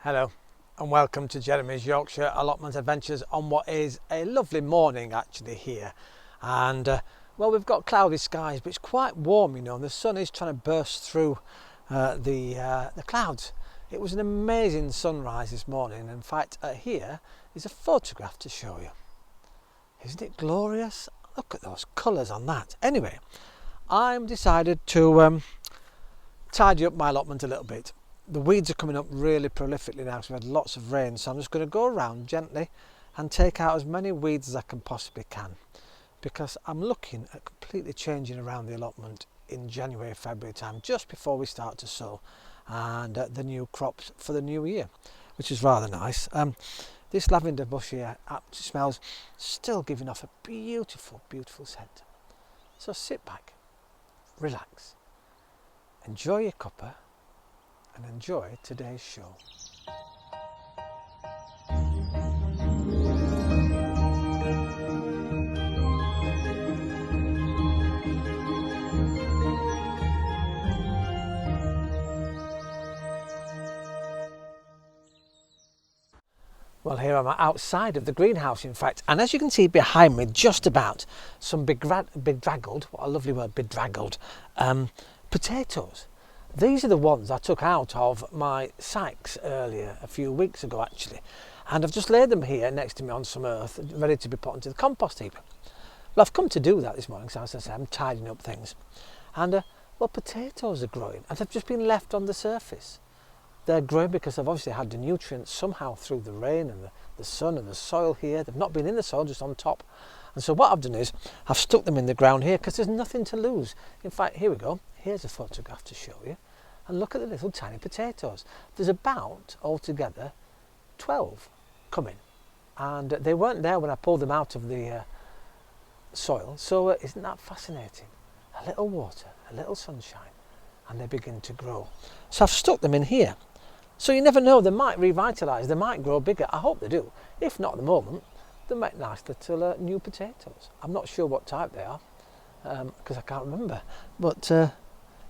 Hello and welcome to Jeremy's Yorkshire allotment adventures on what is a lovely morning actually here. And well, we've got cloudy skies, but it's quite warm, you know, and the sun is trying to burst through the clouds. It was an amazing sunrise this morning. In fact, here is a photograph to show you. Isn't it glorious? Look at those colours on that. Anyway, I'm decided to tidy up my allotment a little bit. The weeds are coming up really prolifically now because we've had lots of rain, so I'm just going to go around gently and take out as many weeds as I can possibly can, because I'm looking at completely changing around the allotment in January, February time, just before we start to sow and the new crops for the new year, which is rather nice. This lavender bush here smells, still giving off a beautiful, beautiful scent. So sit back, relax, enjoy your cuppa and enjoy today's show. Well, here I'm outside of the greenhouse, in fact, and as you can see behind me, just about some bedraggled, what a lovely word, bedraggled, potatoes. These are the ones I took out of my sacks earlier, a few weeks ago actually, and I've just laid them here next to me on some earth, ready to be put into the compost heap. Well, I've come to do that this morning, so as I say, I'm tidying up things. And, well, potatoes are growing, and they've just been left on the surface. They're growing because they've obviously had the nutrients somehow through the rain and the sun and the soil here. They've not been in the soil, just on top. And so what I've done is I've stuck them in the ground here because there's nothing to lose. In fact, here we go. Here's a photograph to show you. And look at the little tiny potatoes. There's about, altogether, 12 coming. And they weren't there when I pulled them out of the soil. So isn't that fascinating? A little water, a little sunshine, and they begin to grow. So I've stuck them in here. So you never know, they might revitalise, they might grow bigger. I hope they do. If not at the moment, they make nice little new potatoes. I'm not sure what type they are, because I can't remember. But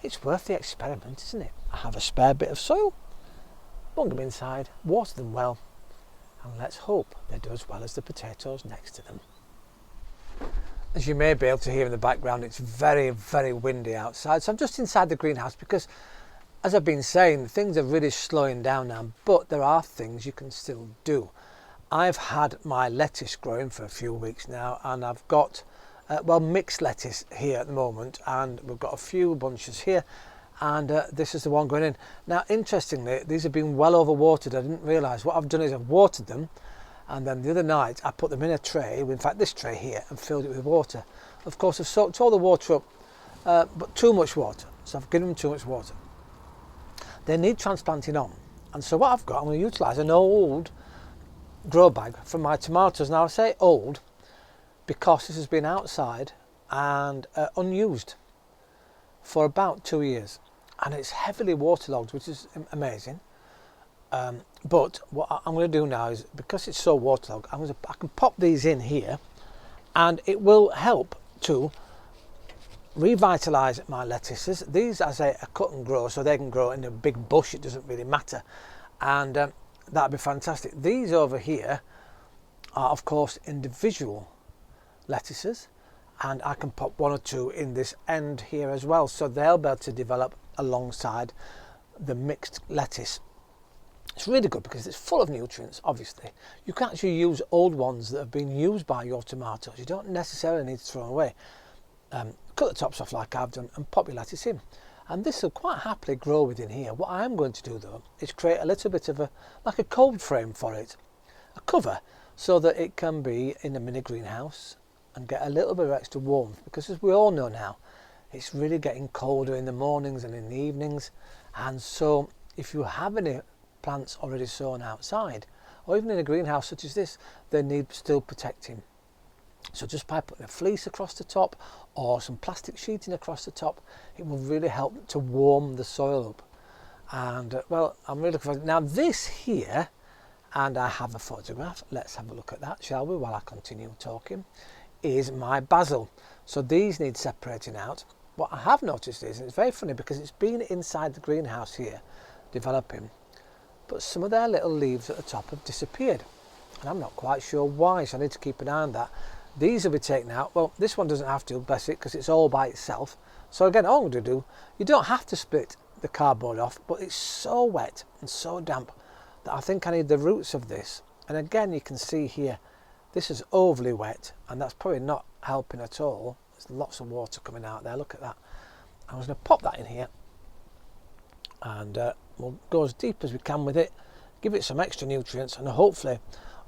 it's worth the experiment, isn't it? I have a spare bit of soil, bung them inside, water them well, and let's hope they do as well as the potatoes next to them. As you may be able to hear in the background, it's very, very windy outside. So I'm just inside the greenhouse because, as I've been saying, things are really slowing down now, but there are things you can still do. I've had my lettuce growing for a few weeks now, and I've got well, mixed lettuce here at the moment, and we've got a few bunches here, and this is the one going in. Now, interestingly, these have been well over watered. I didn't realise. What I've done is I've watered them, and then the other night I put them in a tray, in fact this tray here, and filled it with water. Of course, I've soaked all the water up, but too much water, so I've given them too much water. They need transplanting on, and so what I've got, I'm going to utilise an old grow bag from my tomatoes. Now I say old because this has been outside and unused for about 2 years, and it's heavily waterlogged, which is amazing. But what I'm going to do now is, because it's so waterlogged, I can pop these in here, and it will help to revitalise my lettuces. These, as I say, are cut and grow, so they can grow in a big bush. It doesn't really matter, and that'd be fantastic. These over here are, of course, individual lettuces, and I can pop one or two in this end here as well, so they'll be able to develop alongside the mixed lettuce. It's really good because it's full of nutrients. Obviously, you can actually use old ones that have been used by your tomatoes. You don't necessarily need to throw them away. Cut the tops off like I've done and pop your lettuce in, and this will quite happily grow within here. What I am going to do though is create a little bit of like a cold frame for it, a cover, so that it can be in a mini greenhouse and get a little bit of extra warmth, because as we all know now, it's really getting colder in the mornings and in the evenings. And so if you have any plants already sown outside, or even in a greenhouse such as this, they need still protecting. So just by putting a fleece across the top or some plastic sheeting across the top, it will really help to warm the soil up. And well, I'm really looking forward. Now this here, and I have a photograph, let's have a look at that, shall we, while I continue talking, is my basil. So these need separating out. What I have noticed is, and it's very funny because it's been inside the greenhouse here developing, but some of their little leaves at the top have disappeared, and I'm not quite sure why, so I need to keep an eye on that. These will be taken out. Well, this one doesn't have to, bless it, because it's all by itself. So again, all I'm going to do, you don't have to split the cardboard off, but it's so wet and so damp that I think I need the roots of this. And again, you can see here, this is overly wet, and that's probably not helping at all. There's lots of water coming out there, look at that. I'm just going to pop that in here, and we'll go as deep as we can with it, give it some extra nutrients, and hopefully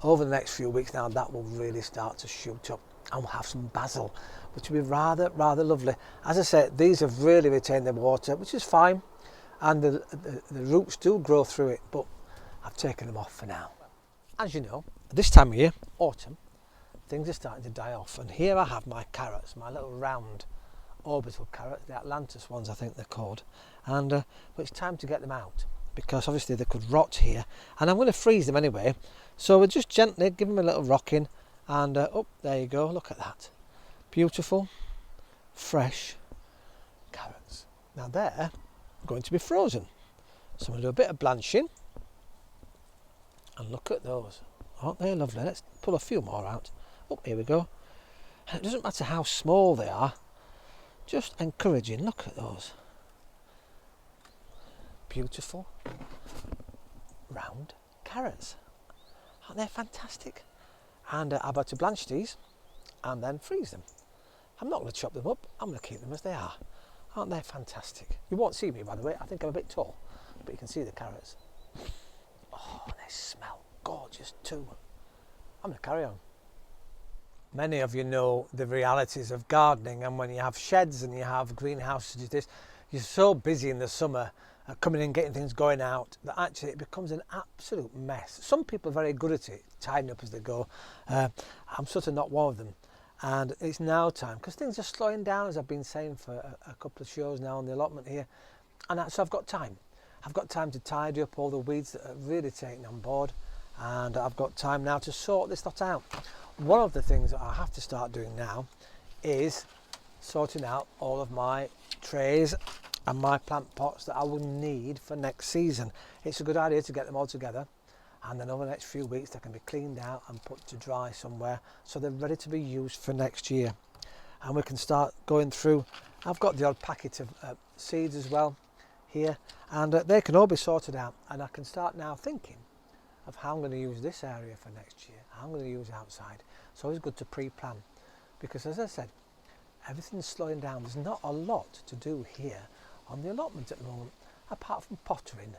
over the next few weeks now that will really start to shoot up, and we'll have some basil, which will be rather lovely. As I said, these have really retained their water, which is fine, and the roots do grow through it, but I've taken them off for now. As you know, this time of year, autumn, things are starting to die off, and here I have my carrots, my little round orbital carrots, the Atlantis ones I think they're called, and but it's time to get them out, because obviously they could rot here, and I'm going to freeze them anyway, so we'll just gently give them a little rocking, and oh, there you go, look at that, beautiful fresh carrots. Now they're going to be frozen, so I'm going to do a bit of blanching, and look at those, aren't they lovely? Let's pull a few more out. Oh, here we go. And it doesn't matter how small they are, just encouraging. Look at those beautiful round carrots, aren't they fantastic? And I'm about to blanch these and then freeze them. I'm not going to chop them up, I'm going to keep them as they are. Aren't they fantastic? You won't see me, by the way, I think I'm a bit tall, but you can see the carrots. Oh, they smell gorgeous too. I'm going to carry on. Many of you know the realities of gardening, and when you have sheds and you have greenhouses, this, you're so busy in the summer coming in, getting things going out, that actually it becomes an absolute mess. Some people are very good at it, tidying up as they go. I'm sort of not one of them. And it's now time, because things are slowing down, as I've been saying for a couple of shows now on the allotment here. And so I've got time. I've got time to tidy up all the weeds that are really taking on board. And I've got time now to sort this lot out. One of the things that I have to start doing now is sorting out all of my trays and my plant pots that I will need for next season. It's a good idea to get them all together, and then over the next few weeks they can be cleaned out and put to dry somewhere so they're ready to be used for next year. And we can start going through. I've got the odd packet of seeds as well here, and they can all be sorted out, and I can start now thinking of how I'm going to use this area for next year, how I'm going to use outside. It's always good to pre-plan, because as I said, everything's slowing down. There's not a lot to do here on the allotment at the moment, apart from pottering,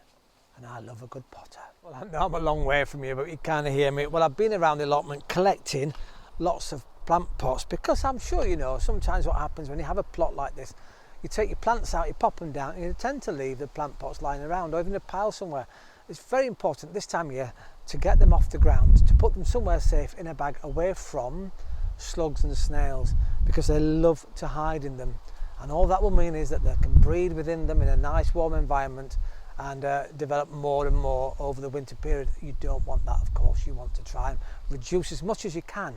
and I love a good potter. Well, I know I'm a long way from you, but you kind of hear me. Well, I've been around the allotment collecting lots of plant pots, because I'm sure you know sometimes what happens when you have a plot like this, you take your plants out, you pop them down, and you tend to leave the plant pots lying around, or even a pile somewhere. It's very important this time of year to get them off the ground, to put them somewhere safe in a bag away from slugs and snails, because they love to hide in them, and all that will mean is that they can breed within them in a nice warm environment and develop more and more over the winter period. You don't want that, of course. You want to try and reduce as much as you can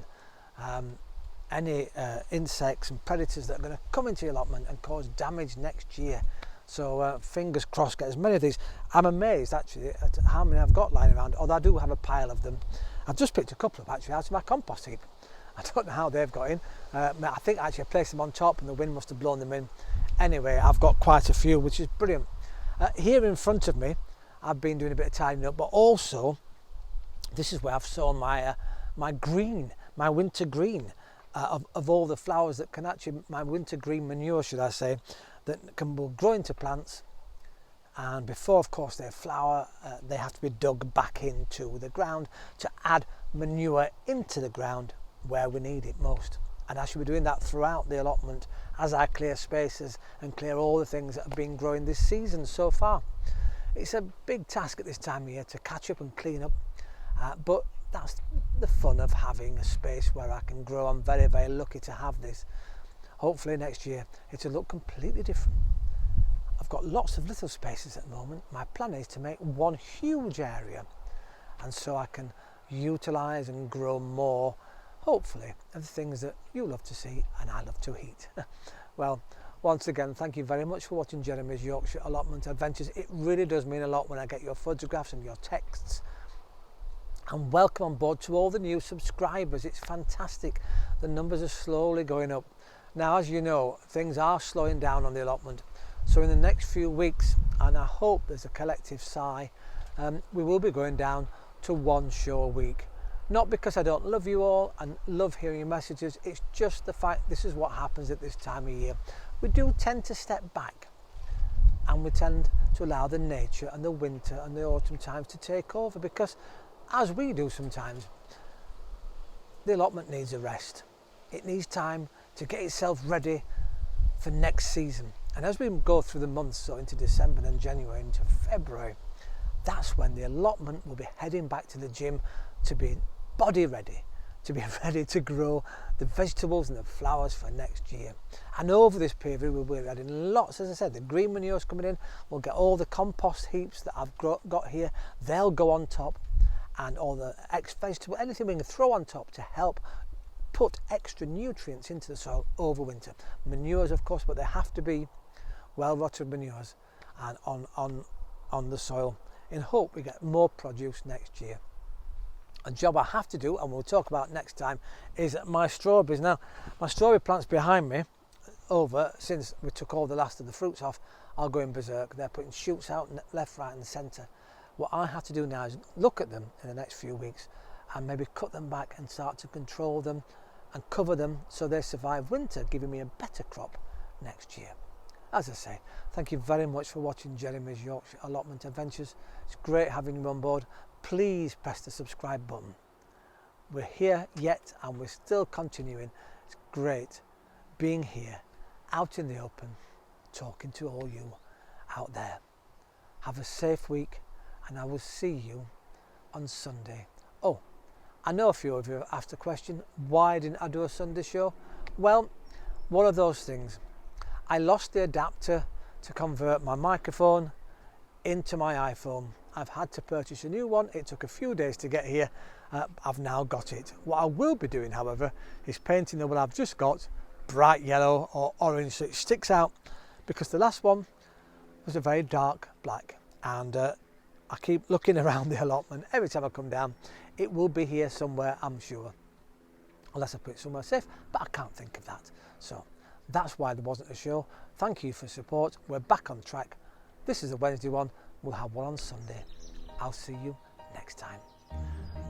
any insects and predators that are going to come into your allotment and cause damage next year. So fingers crossed, get as many of these. I'm amazed actually at how many I've got lying around, although I do have a pile of them. I've just picked a couple up actually out of my compost heap. I don't know how they've got in. I think actually I placed them on top and the wind must have blown them in. Anyway, I've got quite a few, which is brilliant. Here in front of me, I've been doing a bit of tidying up, but also this is where I've sown my green, my winter green, of all the flowers that can actually, my winter green manure should I say, that can grow into plants, and before of course they flower, they have to be dug back into the ground to add manure into the ground where we need it most. And I should be doing that throughout the allotment as I clear spaces and clear all the things that have been growing this season so far. It's a big task at this time of year to catch up and clean up, but that's the fun of having a space where I can grow. I'm very lucky to have this. Hopefully next year it'll look completely different. I've got lots of little spaces at the moment. My plan is to make one huge area, and so I can utilise and grow more, hopefully, of the things that you love to see and I love to eat. Well, Once again, thank you very much for watching Jeremy's Yorkshire Allotment Adventures. It really does mean a lot when I get your photographs and your texts. And welcome on board to all the new subscribers. It's fantastic. The numbers are slowly going up. Now, as you know, things are slowing down on the allotment. So in the next few weeks, and I hope there's a collective sigh, we will be going down to one show a week. Not because I don't love you all and love hearing your messages, it's just the fact this is what happens at this time of year. We do tend to step back and we tend to allow the nature and the winter and the autumn times to take over, because as we do sometimes, the allotment needs a rest. It needs time to get itself ready for next season. And as we go through the months, so into December and January into February, that's when the allotment will be heading back to the gym to be body ready, to be ready to grow the vegetables and the flowers for next year. And over this period we'll be adding lots, as I said, the green manure's coming in. We'll get all the compost heaps that I've got here, they'll go on top, and all the vegetable, anything we can throw on top to help put extra nutrients into the soil over winter. Manures, of course, but they have to be well rotted manures and on the soil, in hope we get more produce next year. A job I have to do, and we'll talk about next time, is my strawberries. Now, my strawberry plants behind me, since we took all the last of the fruits off, are going berserk. They're putting shoots out left, right and centre. What I have to do now is look at them in the next few weeks and maybe cut them back and start to control them and cover them so they survive winter, giving me a better crop next year. As I say, thank you very much for watching Jeremy's Yorkshire Allotment Adventures. It's great having you on board. Please press the subscribe button. We're here yet and we're still continuing. It's great being here, out in the open, talking to all you out there. Have a safe week and I will see you on Sunday. Oh, I know a few of you have asked the question, why didn't I do a Sunday show? Well, one of those things. I lost the adapter to convert my microphone into my iPhone. I've had to purchase a new one. It took a few days to get here. I've now got it. What I will be doing, however, is painting the one I've just got bright yellow or orange so it sticks out, because the last one was a very dark black, and I keep looking around the allotment every time I come down. It will be here somewhere, I'm sure, unless I put it somewhere safe, but I can't think of that. So that's why there wasn't a show. Thank you for support. We're back on track. This is a Wednesday one. We'll have one on Sunday. I'll see you next time.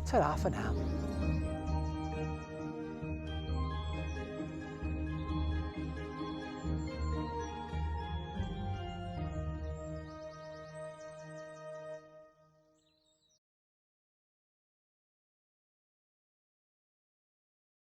Ta-ra for now.